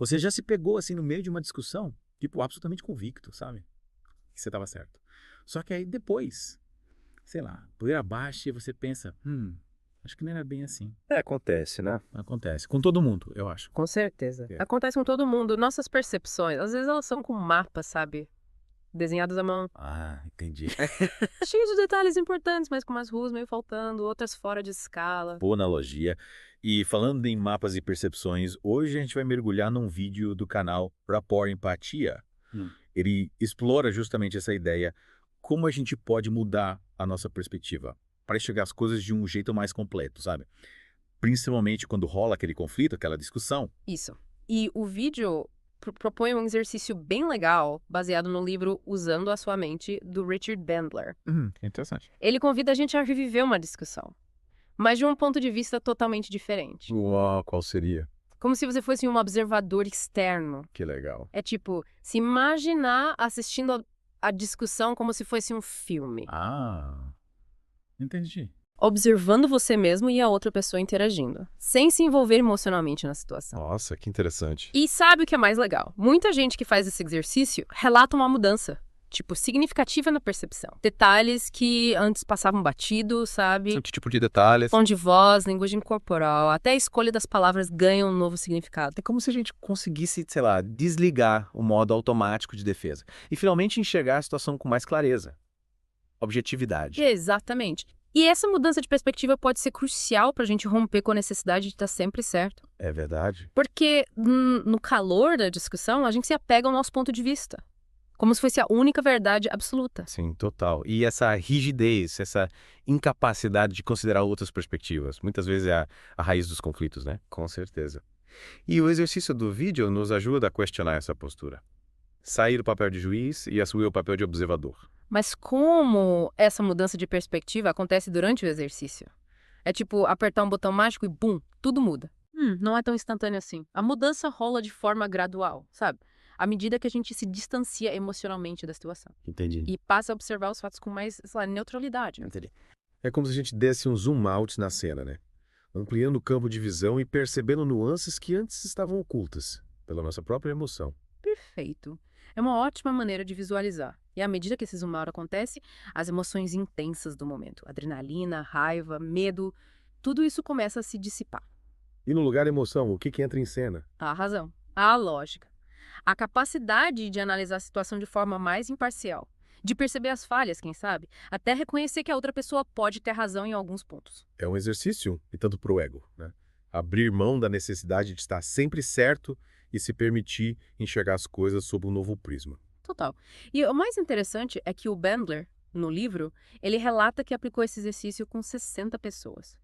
Você já se pegou assim no meio de uma discussão, tipo, absolutamente convicto, sabe? Que você estava certo. Só que aí depois, sei lá, poeira abaixo e você pensa, acho que não era bem assim. Acontece, né? Acontece. Com todo mundo, eu acho. Com certeza. É. Acontece com todo mundo. Nossas percepções, às vezes elas são com mapas, sabe? Desenhados à mão. Ah, entendi. Cheio de detalhes importantes, mas com umas ruas meio faltando, outras fora de escala. Boa analogia. E falando em mapas e percepções, hoje a gente vai mergulhar num vídeo do canal Rapport Empatia. Ele explora justamente essa ideia, como a gente pode mudar a nossa perspectiva para enxergar as coisas de um jeito mais completo, sabe? Principalmente quando rola aquele conflito, aquela discussão. Isso. E o vídeo propõe um exercício bem legal, baseado no livro Usando a Sua Mente, do Richard Bandler. Interessante. Ele convida a gente a reviver uma discussão, mas de um ponto de vista totalmente diferente. Uau, qual seria? Como se você fosse um observador externo. Que legal. É tipo, se imaginar assistindo a discussão como se fosse um filme. Ah, entendi. Observando você mesmo e a outra pessoa interagindo, sem se envolver emocionalmente na situação. Nossa, que interessante. E sabe o que é mais legal? Muita gente que faz esse exercício relata uma mudança, tipo, significativa na percepção. Detalhes que antes passavam batido, sabe? Que tipo de detalhes? Tom de voz, linguagem corporal, até a escolha das palavras ganha um novo significado. É como se a gente conseguisse, sei lá, desligar o modo automático de defesa e finalmente enxergar a situação com mais clareza. Objetividade. Exatamente. E essa mudança de perspectiva pode ser crucial para a gente romper com a necessidade de estar sempre certo. É verdade. Porque no calor da discussão, a gente se apega ao nosso ponto de vista, como se fosse a única verdade absoluta. Sim, total. E essa rigidez, essa incapacidade de considerar outras perspectivas, muitas vezes é a raiz dos conflitos, né? Com certeza. E o exercício do vídeo nos ajuda a questionar essa postura. Sair do papel de juiz e assumir o papel de observador. Mas como essa mudança de perspectiva acontece durante o exercício? É tipo apertar um botão mágico e bum, tudo muda. Não é tão instantâneo assim. A mudança rola de forma gradual, sabe? À medida que a gente se distancia emocionalmente da situação. Entendi. E passa a observar os fatos com mais, sei lá, neutralidade. Entendi. É como se a gente desse um zoom out na cena, né? Ampliando o campo de visão e percebendo nuances que antes estavam ocultas pela nossa própria emoção. Perfeito. É uma ótima maneira de visualizar. E à medida que esse zoom out acontece, as emoções intensas do momento, adrenalina, raiva, medo, tudo isso começa a se dissipar. E no lugar da emoção, o que entra em cena? A razão, a lógica, a capacidade de analisar a situação de forma mais imparcial, de perceber as falhas, quem sabe, até reconhecer que a outra pessoa pode ter razão em alguns pontos. É um exercício, e tanto para o ego, né? Abrir mão da necessidade de estar sempre certo e se permitir enxergar as coisas sob um novo prisma. Total. E o mais interessante é que o Bandler, no livro, ele relata que aplicou esse exercício com 60 pessoas.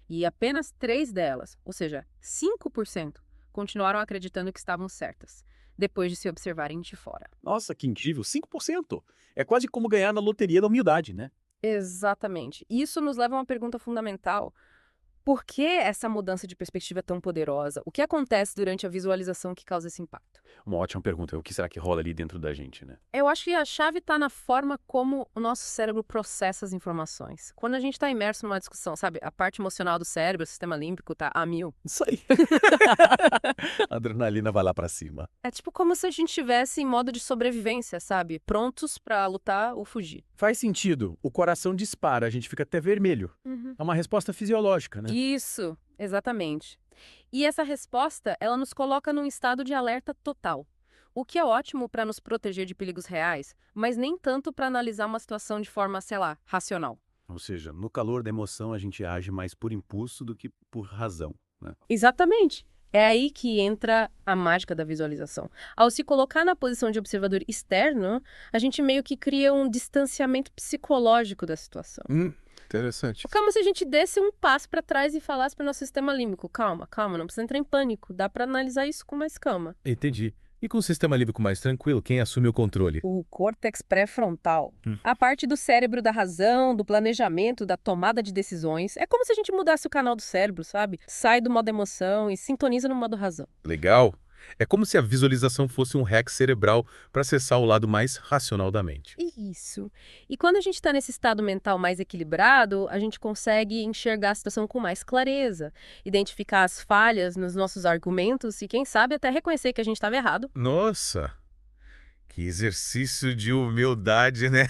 E apenas 3 delas, ou seja, 5%, continuaram acreditando que estavam certas, depois de se observarem de fora. Nossa, que incrível, 5%. É quase como ganhar na loteria da humildade, né? Exatamente. Isso nos leva a uma pergunta fundamental. Por que essa mudança de perspectiva é tão poderosa? O que acontece durante a visualização que causa esse impacto? Uma ótima pergunta. O que será que rola ali dentro da gente, né? Eu acho que a chave está na forma como o nosso cérebro processa as informações. Quando a gente está imerso numa discussão, sabe? A parte emocional do cérebro, o sistema límbico está a 1000. Isso aí. A adrenalina vai lá pra cima. É tipo como se a gente estivesse em modo de sobrevivência, sabe? Prontos para lutar ou fugir. Faz sentido. O coração dispara, a gente fica até vermelho. É uma resposta fisiológica, né? Isso, exatamente. E essa resposta, ela nos coloca num estado de alerta total. O que é ótimo para nos proteger de perigos reais, mas nem tanto para analisar uma situação de forma, sei lá, racional. Ou seja, no calor da emoção a gente age mais por impulso do que por razão, né? Exatamente. É aí que entra a mágica da visualização. Ao se colocar na posição de observador externo, a gente meio que cria um distanciamento psicológico da situação. Interessante. Como se a gente desse um passo para trás e falasse para o nosso sistema límbico: calma, calma, não precisa entrar em pânico, dá para analisar isso com mais calma. Entendi. E com o sistema límbico mais tranquilo, quem assume o controle? O córtex pré-frontal, a parte do cérebro da razão, do planejamento, da tomada de decisões. É como se a gente mudasse o canal do cérebro, sabe? Sai do modo emoção e sintoniza no modo razão. Legal. É como se a visualização fosse um hack cerebral para acessar o lado mais racional da mente. Isso. E quando a gente está nesse estado mental mais equilibrado, a gente consegue enxergar a situação com mais clareza, identificar as falhas nos nossos argumentos e, quem sabe, até reconhecer que a gente estava errado. Nossa, que exercício de humildade, né?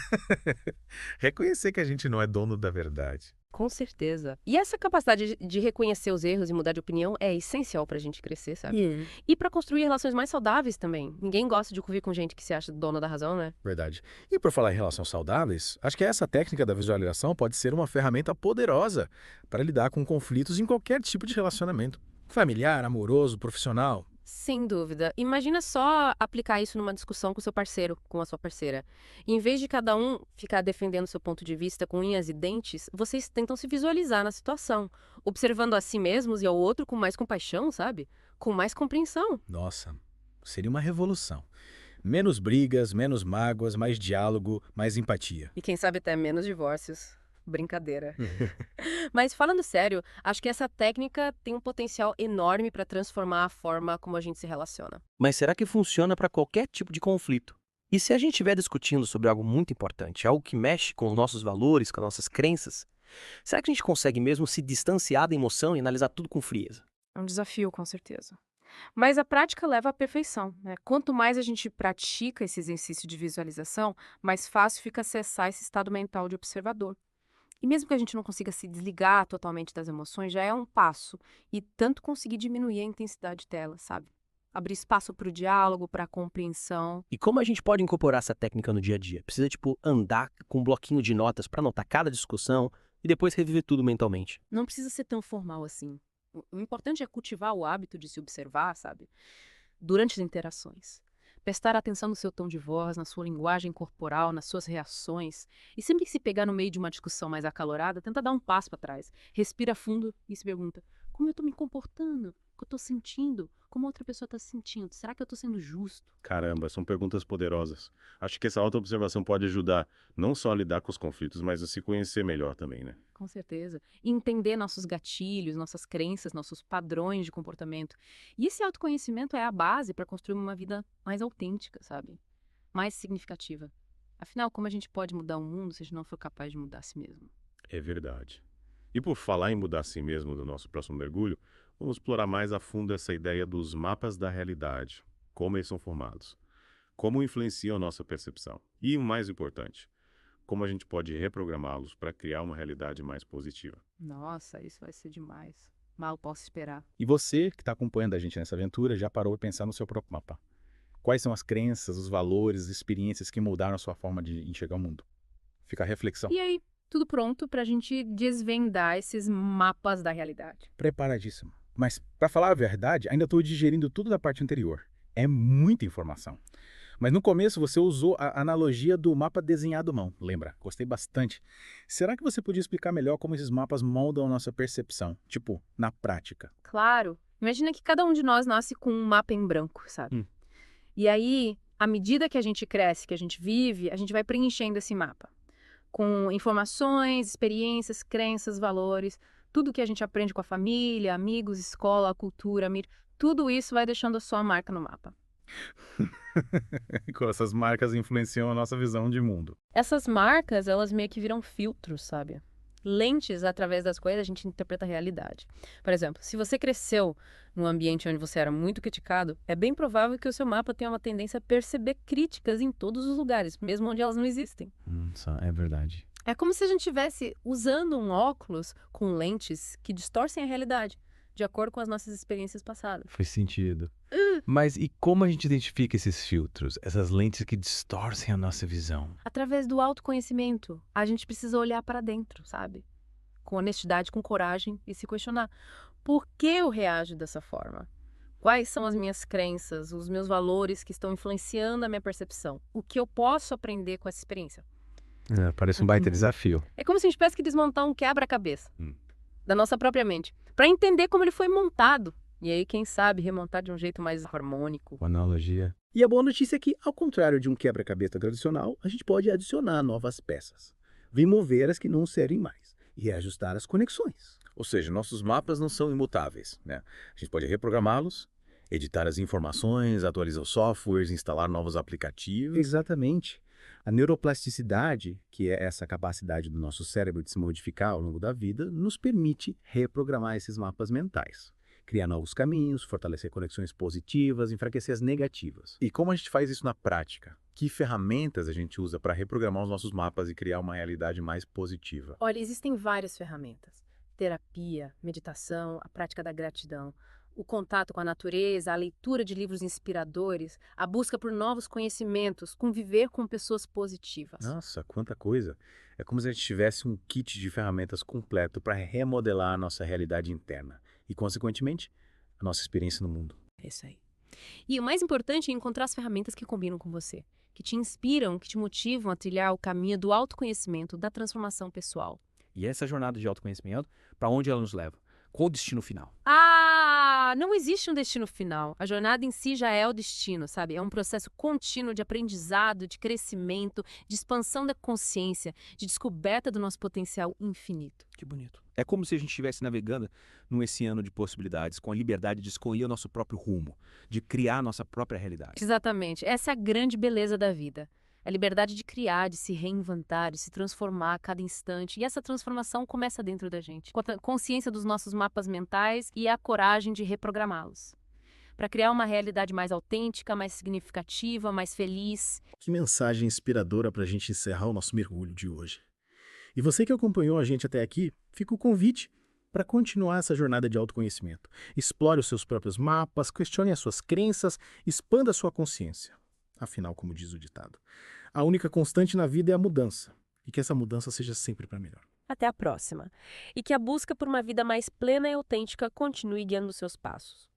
Reconhecer que a gente não é dono da verdade. Com certeza. E essa capacidade de reconhecer os erros e mudar de opinião é essencial pra gente crescer, sabe? E pra construir relações mais saudáveis também. Ninguém gosta de conviver com gente que se acha dona da razão, né? Verdade. E por falar em relações saudáveis, acho que essa técnica da visualização pode ser uma ferramenta poderosa para lidar com conflitos em qualquer tipo de relacionamento. Familiar, amoroso, profissional. Sem dúvida. Imagina só aplicar isso numa discussão com seu parceiro, com a sua parceira. Em vez de cada um ficar defendendo seu ponto de vista com unhas e dentes, vocês tentam se visualizar na situação, observando a si mesmos e ao outro com mais compaixão, sabe? Com mais compreensão. Nossa, seria uma revolução. Menos brigas, menos mágoas, mais diálogo, mais empatia. E quem sabe até menos divórcios. Brincadeira. Mas falando sério, acho que essa técnica tem um potencial enorme para transformar a forma como a gente se relaciona. Mas será que funciona para qualquer tipo de conflito? E se a gente estiver discutindo sobre algo muito importante, algo que mexe com os nossos valores, com as nossas crenças, será que a gente consegue mesmo se distanciar da emoção e analisar tudo com frieza? É um desafio, com certeza. Mas a prática leva à perfeição, né? Quanto mais a gente pratica esse exercício de visualização, mais fácil fica acessar esse estado mental de observador. E mesmo que a gente não consiga se desligar totalmente das emoções, já é um passo. E tanto conseguir diminuir a intensidade delas, sabe? Abrir espaço para o diálogo, para a compreensão. E como a gente pode incorporar essa técnica no dia a dia? Precisa, andar com um bloquinho de notas para anotar cada discussão e depois reviver tudo mentalmente. Não precisa ser tão formal assim. O importante é cultivar o hábito de se observar, sabe? Durante as interações. Prestar atenção no seu tom de voz, na sua linguagem corporal, nas suas reações. E sempre que se pegar no meio de uma discussão mais acalorada, tenta dar um passo para trás. Respira fundo e se pergunta: como eu estou me comportando? O que eu estou sentindo? Como a outra pessoa está se sentindo? Será que eu estou sendo justo? Caramba, são perguntas poderosas. Acho que essa autoobservação pode ajudar não só a lidar com os conflitos, mas a se conhecer melhor também, né? Com certeza. E entender nossos gatilhos, nossas crenças, nossos padrões de comportamento. E esse autoconhecimento é a base para construir uma vida mais autêntica, sabe? Mais significativa. Afinal, como a gente pode mudar o mundo se a gente não for capaz de mudar a si mesmo? É verdade. E por falar em mudar a si mesmo do nosso próximo mergulho, vamos explorar mais a fundo essa ideia dos mapas da realidade, como eles são formados, como influenciam a nossa percepção e, o mais importante, como a gente pode reprogramá-los para criar uma realidade mais positiva. Nossa, isso vai ser demais. Mal posso esperar. E você, que está acompanhando a gente nessa aventura, já parou para pensar no seu próprio mapa? Quais são as crenças, os valores, as experiências que moldaram a sua forma de enxergar o mundo? Fica a reflexão. E aí, tudo pronto para a gente desvendar esses mapas da realidade. Preparadíssimo. Mas, para falar a verdade, ainda estou digerindo tudo da parte anterior. É muita informação. Mas no começo você usou a analogia do mapa desenhado à mão, lembra? Gostei bastante. Será que você podia explicar melhor como esses mapas moldam a nossa percepção? Tipo, na prática. Claro. Imagina que cada um de nós nasce com um mapa em branco, sabe? E aí, à medida que a gente cresce, que a gente vive, a gente vai preenchendo esse mapa. Com informações, experiências, crenças, valores, tudo que a gente aprende com a família, amigos, escola, cultura, tudo isso vai deixando a sua marca no mapa. Como essas marcas influenciam a nossa visão de mundo. Essas marcas, elas meio que viram filtros, sabe? Lentes através das quais a gente interpreta a realidade. Por exemplo, se você cresceu num ambiente onde você era muito criticado, é bem provável que o seu mapa tenha uma tendência a perceber críticas em todos os lugares, mesmo onde elas não existem. É verdade. É como se a gente estivesse usando um óculos com lentes que distorcem a realidade, de acordo com as nossas experiências passadas. Faz sentido. Mas e como a gente identifica esses filtros, essas lentes que distorcem a nossa visão? Através do autoconhecimento, a gente precisa olhar para dentro, sabe? Com honestidade, com coragem e se questionar. Por que eu reajo dessa forma? Quais são as minhas crenças, os meus valores que estão influenciando a minha percepção? O que eu posso aprender com essa experiência? Parece um baita desafio. É como se a gente tivesse que desmontar um quebra-cabeça da nossa própria mente, para entender como ele foi montado. E aí, quem sabe, remontar de um jeito mais harmônico. Uma analogia. E a boa notícia é que, ao contrário de um quebra-cabeça tradicional, a gente pode adicionar novas peças, remover as que não servem mais e reajustar as conexões. Ou seja, nossos mapas não são imutáveis, né? A gente pode reprogramá-los, Editar as informações, atualizar os softwares, instalar novos aplicativos. Exatamente. A neuroplasticidade, que é essa capacidade do nosso cérebro de se modificar ao longo da vida, nos permite reprogramar esses mapas mentais. Criar novos caminhos, fortalecer conexões positivas, enfraquecer as negativas. E como a gente faz isso na prática? Que ferramentas a gente usa para reprogramar os nossos mapas e criar uma realidade mais positiva? Olha, existem várias ferramentas. Terapia, meditação, a prática da gratidão, o contato com a natureza, a leitura de livros inspiradores, a busca por novos conhecimentos, conviver com pessoas positivas. Nossa, quanta coisa! É como se a gente tivesse um kit de ferramentas completo para remodelar a nossa realidade interna e, consequentemente, a nossa experiência no mundo. É isso aí. E o mais importante é encontrar as ferramentas que combinam com você, que te inspiram, que te motivam a trilhar o caminho do autoconhecimento, da transformação pessoal. E essa jornada de autoconhecimento, para onde ela nos leva? Qual o destino final? Não existe um destino final. A jornada em si já é o destino, sabe? É um processo contínuo de aprendizado, de crescimento, de expansão da consciência, de descoberta do nosso potencial infinito. Que bonito. É como se a gente estivesse navegando num oceano de possibilidades, com a liberdade de escolher o nosso próprio rumo, de criar a nossa própria realidade. Exatamente. Essa é a grande beleza da vida. A liberdade de criar, de se reinventar, de se transformar a cada instante. E essa transformação começa dentro da gente, com a consciência dos nossos mapas mentais e a coragem de reprogramá-los. Para criar uma realidade mais autêntica, mais significativa, mais feliz. Que mensagem inspiradora para a gente encerrar o nosso mergulho de hoje. E você que acompanhou a gente até aqui, fica o convite para continuar essa jornada de autoconhecimento. Explore os seus próprios mapas, questione as suas crenças, expanda a sua consciência. Afinal, como diz o ditado, a única constante na vida é a mudança, e que essa mudança seja sempre para melhor. Até a próxima. E que a busca por uma vida mais plena e autêntica continue guiando seus passos.